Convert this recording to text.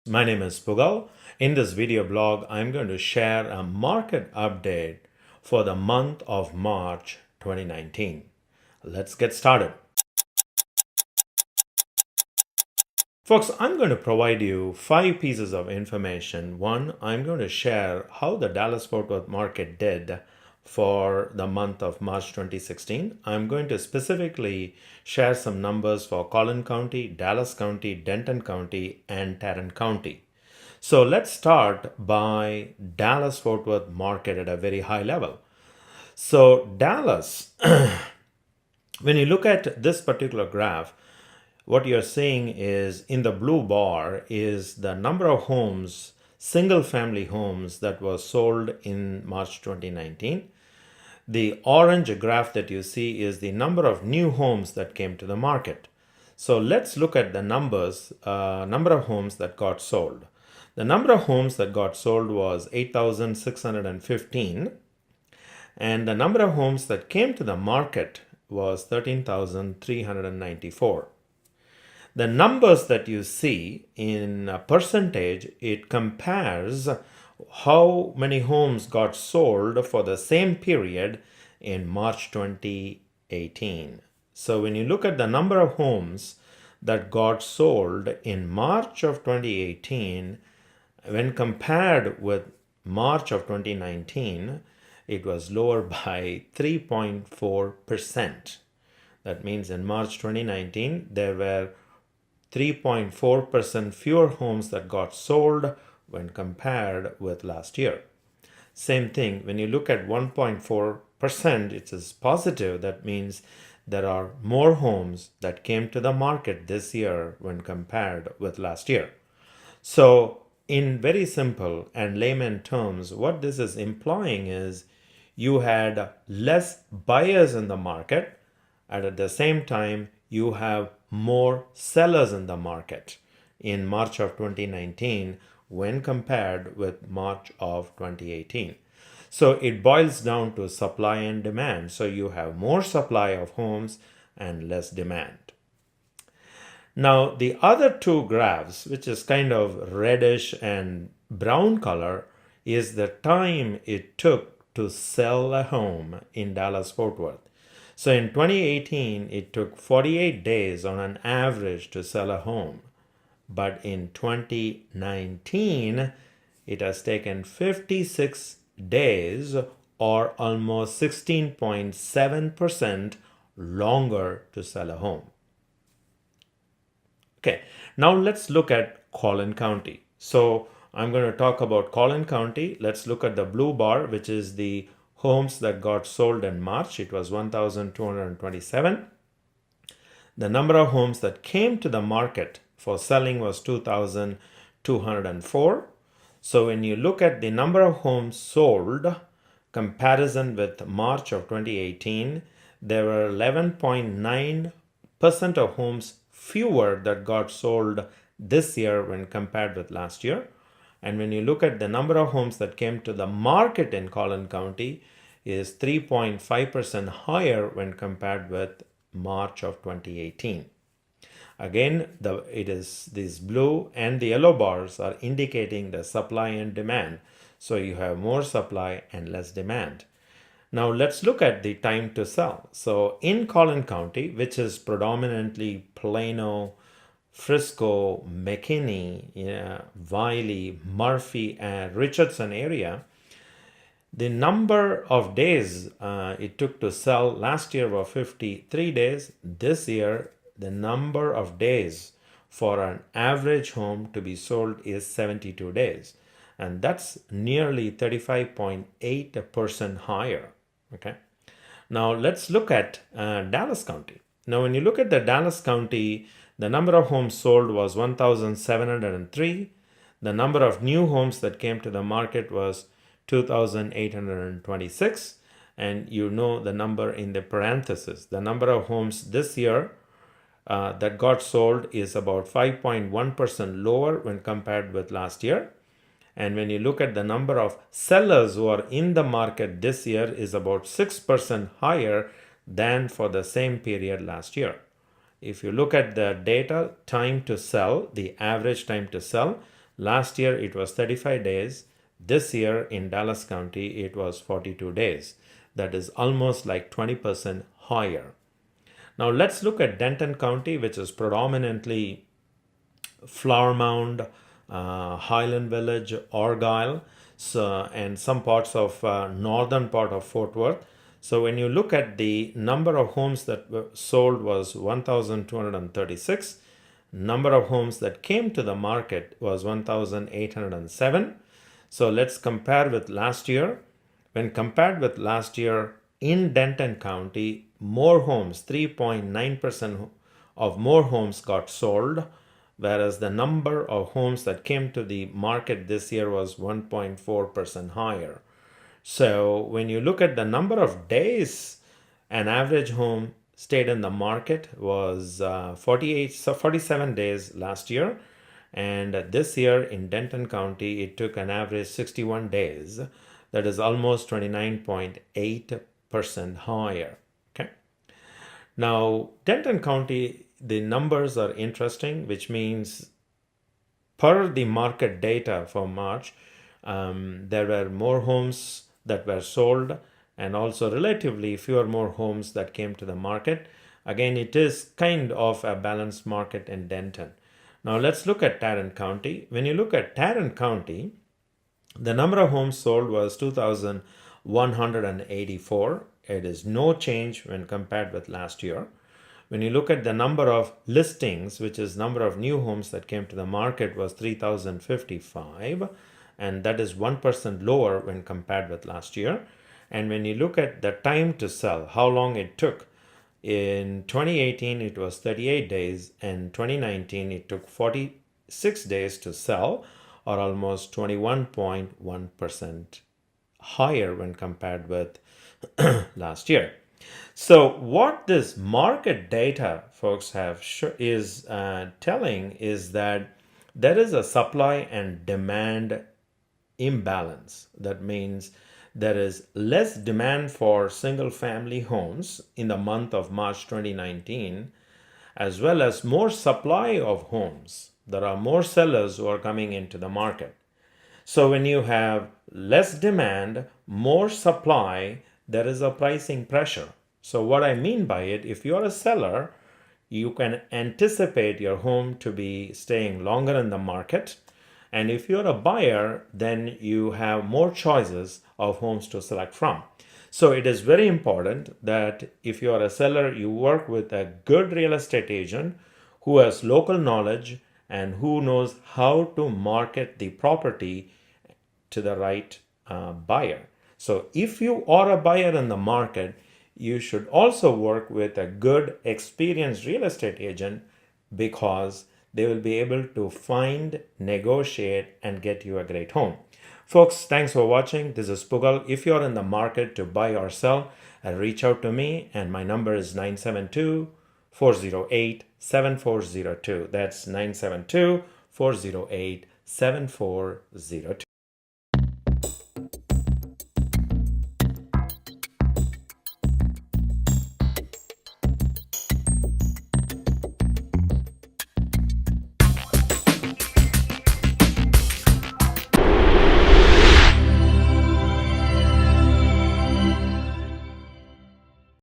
My name is Poogle. In this video blog, I'm going to share a market update for the month of March 2019. Let's get started. Folks, I'm going to provide you 5 pieces of information. One, I'm going to share how the Dallas-Fort Worth market did for the month of March 2016. I'm going to specifically share some numbers for Collin County, Dallas County, Denton County, and Tarrant County. So let's start by Dallas-Fort Worth market at a very high level. So Dallas, when you look at this particular graph, what you're seeing is in the blue bar is the number of homes, single family homes that was sold in March 2019. The orange graph that you see is the number of new homes that came to the market. So let's look at the numbers, number of homes that got sold. The number of homes that got sold was 8,615, and the number of homes that came to the market was 13,394. The numbers that you see in a percentage, it compares how many homes got sold for the same period in March 2018. So when you look at the number of homes that got sold in March of 2018, when compared with March of 2019, it was lower by 3.4%. That means in March 2019, there were 3.4% fewer homes that got sold when compared with last year. Same thing, when you look at 1.4%, it is positive. That means there are more homes that came to the market this year when compared with last year. So in very simple and layman terms, what this is implying is you had less buyers in the market, and at the same time, you have more sellers in the market in March of 2019 when compared with March of 2018. So it boils down to supply and demand. So you have more supply of homes and less demand. Now, the other two graphs, which is kind of reddish and brown color, is the time it took to sell a home in Dallas-Fort Worth. So in 2018, it took 48 days on an average to sell a home. But in 2019, it has taken 56 days or almost 16.7% longer to sell a home. Okay, now let's look at Collin County. So I'm going to talk about Collin County. Let's look at the blue bar, which is the homes that got sold in March. It was 1,227. The number of homes that came to the market for selling was 2,204. So when you look at the number of homes sold, comparison with March of 2018, there were 11.9% of homes fewer that got sold this year when compared with last year. And when you look at the number of homes that came to the market in Collin County, is 3.5% higher when compared with March of 2018. Again, it is these blue and the yellow bars are indicating the supply and demand. So you have more supply and less demand. Now let's look at the time to sell. So in Collin County, which is predominantly Plano, Frisco, McKinney, Wiley, Murphy, and Richardson area, the number of days it took to sell last year were 53 days. This year, the number of days for an average home to be sold is 72 days. And that's nearly 35.8% higher. Okay. Now let's look at Dallas County. Now when you look at the Dallas County, the number of homes sold was 1,703. The number of new homes that came to the market was 2,826. And you know the number in the parenthesis. The number of homes this year that got sold is about 5.1% lower when compared with last year. And when you look at the number of sellers who are in the market this year is about 6% higher than for the same period last year. If you look at the data, time to sell, the average time to sell, Last year it was 35 days. This year in Dallas County it was 42 days. That is almost like 20% higher. Now let's look at Denton County, which is predominantly Flower Mound, Highland Village, Argyle, and some parts of northern part of Fort Worth. So when you look at the number of homes that were sold was 1,236. Number of homes that came to the market was 1,807. So let's compare with last year. When compared with last year in Denton County, more homes, 3.9% of more homes got sold, whereas the number of homes that came to the market this year was 1.4% higher. So when you look at the number of days an average home stayed in the market was 47 days last year, and this year in Denton County it took an average 61 days. That is almost 29.8% higher. Okay. Now Denton County, the numbers are interesting, which means per the market data for March, there were more homes that were sold and also relatively fewer more homes that came to the market. Again, it is kind of a balanced market in Denton. Now let's look at Tarrant County. When you look at Tarrant County, the number of homes sold was 2,184. It is no change when compared with last year. When you look at the number of listings, which is number of new homes that came to the market, was 3,055, and that is 1% lower when compared with last year. And when you look at the time to sell, how long it took, in 2018 it was 38 days, and 2019 it took 46 days to sell, or almost 21.1% higher when compared with last year. So what this market data, folks, is telling is that there is a supply and demand imbalance. That means there is less demand for single family homes in the month of March 2019, as well as more supply of homes. There are more sellers who are coming into the market. So when you have less demand, more supply, there is a pricing pressure. So what I mean by it, if you're a seller, you can anticipate your home to be staying longer in the market. And if you're a buyer, then you have more choices of homes to select from. So it is very important that if you are a seller, you work with a good real estate agent who has local knowledge and who knows how to market the property to the right buyer. So if you are a buyer in the market, you should also work with a good, experienced real estate agent, because they will be able to find, negotiate, and get you a great home. Folks, thanks for watching. This is Poogle. If you're in the market to buy or sell, reach out to me, and my number is 972-408-7402. That's 972-408-7402.